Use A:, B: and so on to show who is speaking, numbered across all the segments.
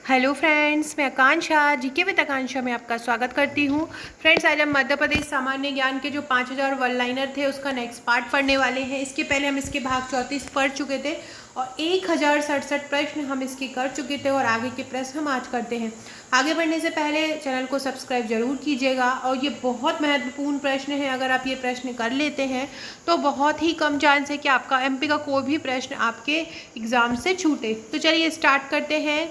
A: Hello friends, मैं आकांक्षा GK with आकांक्षा में आपका स्वागत करती हूँ। फ्रेंड्स, आज हम मध्य प्रदेश सामान्य ज्ञान के जो 5000 वन लाइनर थे उसका नेक्स्ट पार्ट पढ़ने वाले हैं। इसके पहले हम इसके भाग 34 पढ़ चुके थे और 1067 प्रश्न हम इसके कर चुके थे और आगे के प्रश्न हम आज करते हैं। आगे बढ़ने से पहले चैनल को सब्सक्राइब जरूर कीजिएगा और ये बहुत महत्वपूर्ण प्रश्न है। अगर आप ये प्रश्न कर लेते हैं तो बहुत ही कम चांस है कि आपका एमपी का कोई भी प्रश्न आपके एग्जाम से छूटे। तो चलिए स्टार्ट करते हैं।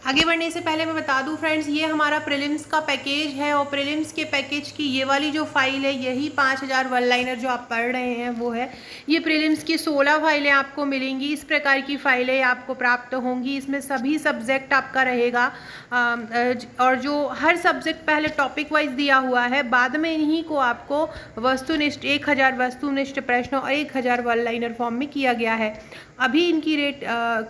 A: आगे बढ़ने से पहले मैं बता दूं फ्रेंड्स, ये हमारा प्रीलिम्स का पैकेज है और प्रीलिम्स के पैकेज की ये वाली जो फाइल है, यही 5000 वन लाइनर जो आप पढ़ रहे हैं वो है। ये प्रीलिम्स की 16 फाइलें आपको मिलेंगी। इस प्रकार की फाइलें आपको प्राप्त होंगी। इसमें सभी सब्जेक्ट आपका रहेगा और जो हर सब्जेक्ट पहले टॉपिक वाइज दिया हुआ है, बाद में इन्हीं को आपको वस्तुनिष्ठ 1000 वस्तुनिष्ठ प्रश्न और 1000 वन लाइनर फॉर्म में किया गया है। अभी इनकी रेट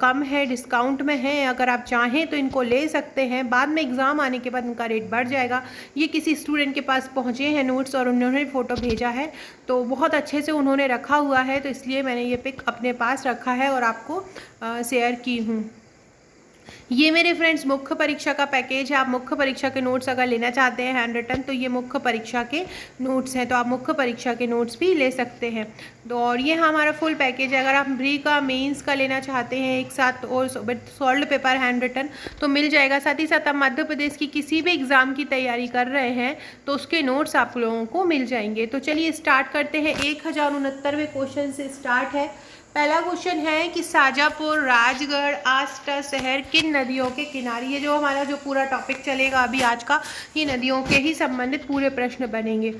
A: कम है, डिस्काउंट में है। अगर आप चाहें तो इनको ले सकते हैं। बाद में एग्ज़ाम आने के बाद इनका रेट बढ़ जाएगा। ये किसी स्टूडेंट के पास पहुँचे हैं नोट्स और उन्होंने फ़ोटो भेजा है, तो बहुत अच्छे से उन्होंने रखा हुआ है, तो इसलिए मैंने ये पिक अपने पास रखा है और आपको शेयर की हूँ। ये मेरे फ्रेंड्स मुख्य परीक्षा का पैकेज है। आप मुख्य परीक्षा के नोट्स अगर लेना चाहते हैं हैंड रिटन, तो ये मुख्य परीक्षा के नोट्स हैं, तो आप मुख्य परीक्षा के नोट्स भी ले सकते हैं। तो और ये हमारा फुल पैकेज है। अगर आप प्री का मेंस का लेना चाहते हैं एक साथ और सॉल्व पेपर हैंड रिटन, तो मिल जाएगा। साथ ही साथ आप मध्य प्रदेश की किसी भी एग्ज़ाम की तैयारी कर रहे हैं तो उसके नोट्स आप लोगों को मिल जाएंगे। तो चलिए स्टार्ट करते हैं। 1069वें क्वेश्चन से स्टार्ट है। पहला क्वेश्चन है कि शाजापुर, राजगढ़, आष्टा शहर किन नदियों के किनारे। ये जो हमारा जो पूरा टॉपिक चलेगा अभी आज का, ये नदियों के ही संबंधित पूरे प्रश्न बनेंगे।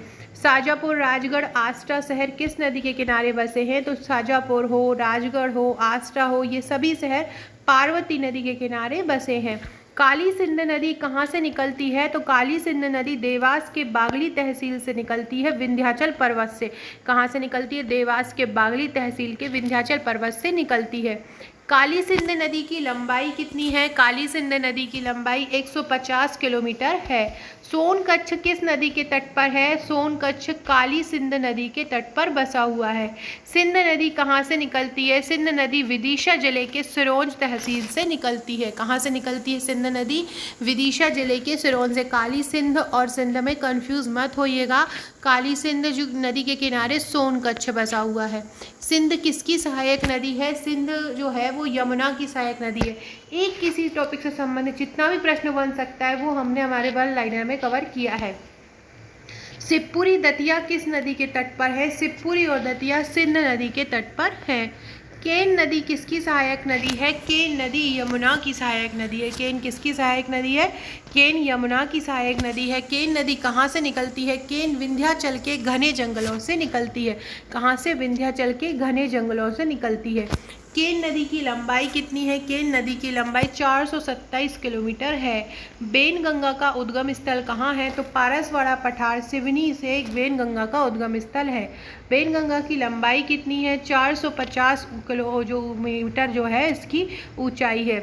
A: शाजापुर, राजगढ़, आष्टा शहर किस नदी के किनारे बसे हैं। तो शाजापुर हो, राजगढ़ हो, आष्टा हो, ये सभी शहर पार्वती नदी के किनारे बसे हैं। काली सिंध नदी कहाँ से निकलती है। तो काली सिंध नदी देवास के बागली तहसील से निकलती है, विंध्याचल पर्वत से। कहाँ से निकलती है। देवास के बागली तहसील के विंध्याचल पर्वत से निकलती है। काली सिंध नदी की लंबाई कितनी है। काली सिंध नदी की लंबाई 150 किलोमीटर है। सोनकच्छ किस नदी के तट पर है। सोनकच्छ काली सिंध नदी के तट पर बसा हुआ है। सिंध नदी कहाँ से निकलती है। सिंध नदी विदिशा जिले के सिरोंज तहसील से निकलती है। कहाँ से निकलती है सिंध नदी। विदिशा जिले के सिरोंज से। काली सिंध और सिंध में कंफ्यूज मत होइएगा। काली सिंध जो नदी के किनारे सोनकच्छ बसा हुआ है। सिंध किसकी सहायक नदी है। सिंध जो है वो यमुना की सहायक नदी है। एक किसी टॉपिक से संबंधित जितना भी प्रश्न बन सकता है वो हमने हमारे वन लाइनर में कवर किया है। शिवपुरी दतिया किस नदी के तट पर है। शिवपुरी और दतिया सिंध नदी के तट पर है। केन नदी किसकी सहायक नदी है। केन नदी यमुना की सहायक नदी है। केन किसकी सहायक नदी है। केन यमुना की सहायक नदी है। केन नदी कहाँ से निकलती है। केन विंध्याचल के घने जंगलों से निकलती है। कहाँ से। विंध्याचल के घने जंगलों से निकलती है। केन नदी की लंबाई कितनी है। केन नदी की लंबाई 427 किलोमीटर है। बेनगंगा का उद्गम स्थल कहाँ है। तो पारसवाड़ा पठार सिवनी से बेनगंगा का उद्गम स्थल है। बेनगंगा की लंबाई कितनी है। 450 किलोमीटर जो है इसकी ऊंचाई है।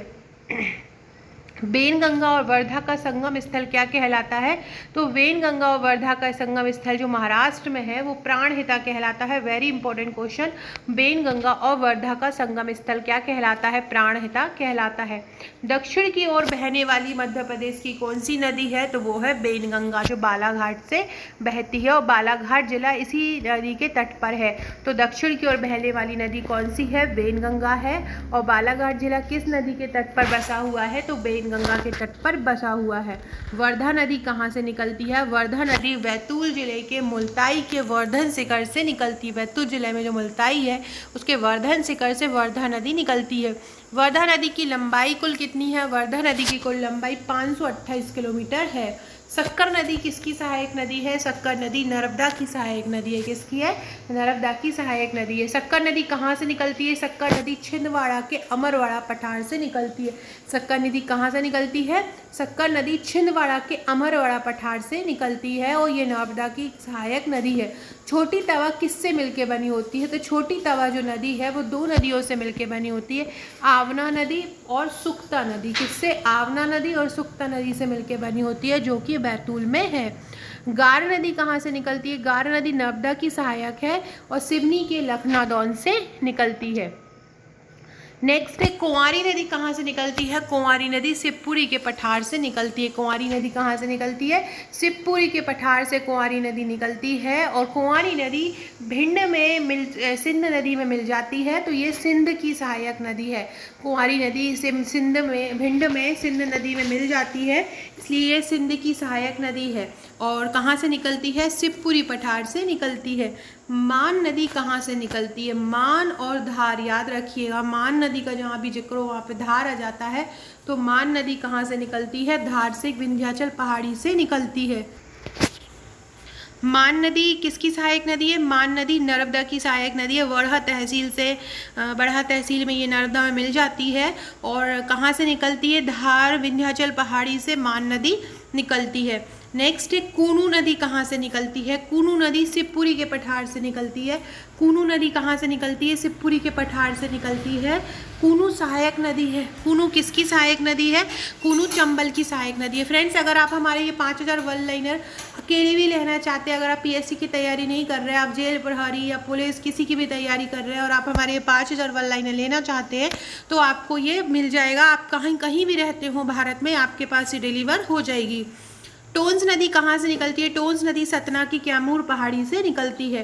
A: वेनगंगा और वर्धा का संगम स्थल क्या कहलाता है। तो वेनगंगा और वर्धा का संगम स्थल जो महाराष्ट्र में है वो प्राणहिता कहलाता है। Very important question. वेनगंगा और वर्धा का संगम स्थल क्या कहलाता है। प्राणहिता कहलाता है। दक्षिण की ओर बहने वाली मध्य प्रदेश की कौन सी नदी है। तो वो है वेनगंगा, जो बालाघाट से बहती है और बालाघाट जिला इसी नदी के तट पर है। तो दक्षिण की ओर बहने वाली नदी कौन सी है। वेनगंगा है। और बालाघाट जिला किस नदी के तट पर बसा हुआ है। तो गंगा के तट पर बसा हुआ है। वर्धा नदी कहाँ से निकलती है। वर्धा नदी बैतूल जिले के मुल्ताई के वर्धन शिखर से निकलती है। बैतूल जिले में जो मुल्ताई है उसके वर्धन शिखर से वर्धा नदी निकलती है। वर्धा नदी की लंबाई कुल कितनी है। वर्धा नदी की कुल लंबाई 528 किलोमीटर है। सक्कर नदी किसकी सहायक नदी है। सक्कर नदी नर्मदा की सहायक नदी है। किसकी है। नर्मदा की सहायक नदी है। सक्कर नदी कहाँ से निकलती है। सक्कर नदी छिंदवाड़ा के अमरवाड़ा पठार से निकलती है। सक्कर नदी कहाँ से निकलती है। सक्कर नदी छिंदवाड़ा के अमरवाड़ा पठार से निकलती है और ये नर्मदा की सहायक नदी है। छोटी तवा किससे मिलके बनी होती है। तो छोटी तवा जो नदी है वो दो नदियों से मिलके बनी होती है, आवना नदी और सुक्ता नदी। किससे। आवना नदी और सुक्ता नदी से मिलके बनी होती है, जो कि बैतूल में है। गार नदी कहाँ से निकलती है। गार नदी नर्मदा की सहायक है और सिवनी के लखनादौन से निकलती है। नेक्स्ट है कुंवारी नदी कहाँ से निकलती है। कुंवारी नदी शिवपुरी के पठार से निकलती है। कुंवारी नदी कहाँ से निकलती है, शिवपुरी के पठार से कुंवारी नदी निकलती है। और कुंवारी नदी भिंड में सिंध नदी में मिल जाती है, तो ये सिंध की सहायक नदी है। कुंवारी नदी भिंड में सिंध नदी में मिल जाती है, इसलिए ये सिंध की सहायक नदी है। और कहाँ से निकलती है, शिवपुरी पठार से निकलती है। मान नदी कहाँ से निकलती है, मान और धार याद रखिएगा। मान नदी का जहाँ भी जिक्र हो वहाँ पे धार आ जाता है, तो मान नदी कहाँ से निकलती है, धार से, विंध्याचल पहाड़ी से निकलती है। मान नदी किसकी सहायक नदी है, मान नदी नर्मदा की सहायक नदी है। बढ़ा तहसील से, बढ़ा तहसील में ये नर्मदा में मिल जाती है। और कहाँ से निकलती है, धार विंध्याचल पहाड़ी से मान नदी निकलती है। नेक्स्ट है कूनू नदी कहाँ से निकलती है। कूनू नदी शिवपुरी के पठार से निकलती है। कूनू नदी कहाँ से निकलती है, शिवपुरी के पठार से निकलती है। कूनू सहायक नदी है। कूनू किसकी सहायक नदी है, कूनू चंबल की सहायक नदी है। फ्रेंड्स, अगर आप हमारे ये 5000 वन लाइनर अकेले भी लेना चाहते हैं, अगर आप पीएससी की तैयारी नहीं कर रहे हैं, आप जेल प्रहरी या पुलिस किसी की भी तैयारी कर रहे हैं और आप हमारे ये 5000 वन लाइनर लेना चाहते हैं, तो आपको ये मिल जाएगा। आप कहीं भी रहते हो भारत में, आपके पास ये डिलीवर हो जाएगी। टोंस नदी कहाँ से निकलती है। टोंस नदी सतना की कैमूर पहाड़ी से निकलती है।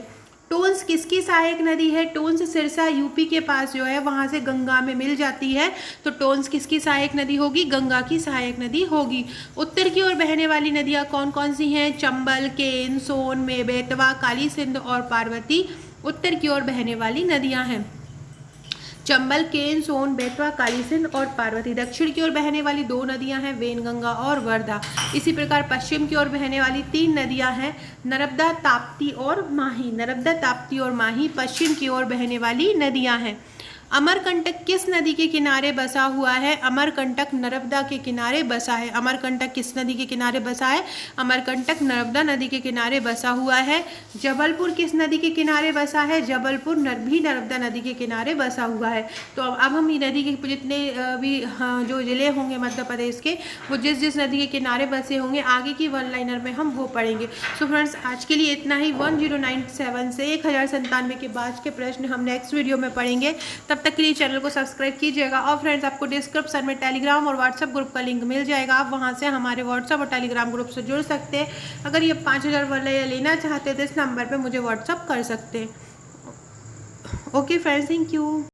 A: टोंस किसकी सहायक नदी है, टोंस सिरसा यूपी के पास जो है वहाँ से गंगा में मिल जाती है, तो टोंस किसकी सहायक नदी होगी, गंगा की सहायक नदी होगी। उत्तर की ओर बहने वाली नदियाँ कौन कौन सी हैं, चंबल, केन, सोन में, बेतवा, काली सिंध और पार्वती उत्तर की ओर बहने वाली नदियाँ हैं। चंबल, केन, सोन, बेतवा, काली सिंध और पार्वती। दक्षिण की ओर बहने वाली 2 नदियां हैं, वेनगंगा और वर्धा। इसी प्रकार पश्चिम की ओर बहने वाली 3 नदियां हैं, नर्मदा, ताप्ती और माही। नर्मदा, ताप्ती और माही पश्चिम की ओर बहने वाली नदियां हैं। अमरकंटक किस नदी के किनारे बसा हुआ है, अमरकंटक नर्मदा के किनारे बसा है। अमरकंटक किस नदी के किनारे बसा है, अमरकंटक नर्मदा नदी के किनारे बसा हुआ है। जबलपुर किस नदी के किनारे बसा है, जबलपुर भी नर्मदा नदी के किनारे बसा हुआ है। तो अब हम ये नदी के जितने भी जो ज़िले होंगे मध्य प्रदेश के, वो जिस जिस नदी के किनारे बसे होंगे, आगे की वन लाइनर में हम वो पढ़ेंगे। सो फ्रेंड्स, आज के लिए इतना ही। 1097 से 1097 के बाद के प्रश्न हम नेक्स्ट वीडियो में पढ़ेंगे। तब तक के लिए चैनल को सब्सक्राइब कीजिएगा। और फ्रेंड्स, आपको डिस्क्रिप्शन में टेलीग्राम और व्हाट्सएप ग्रुप का लिंक मिल जाएगा, आप वहां से हमारे व्हाट्सएप और टेलीग्राम ग्रुप से जुड़ सकते हैं। अगर ये 5000 वाला लेना चाहते हैं तो इस नंबर पे मुझे व्हाट्सएप कर सकते हैं। Okay friends, thank you.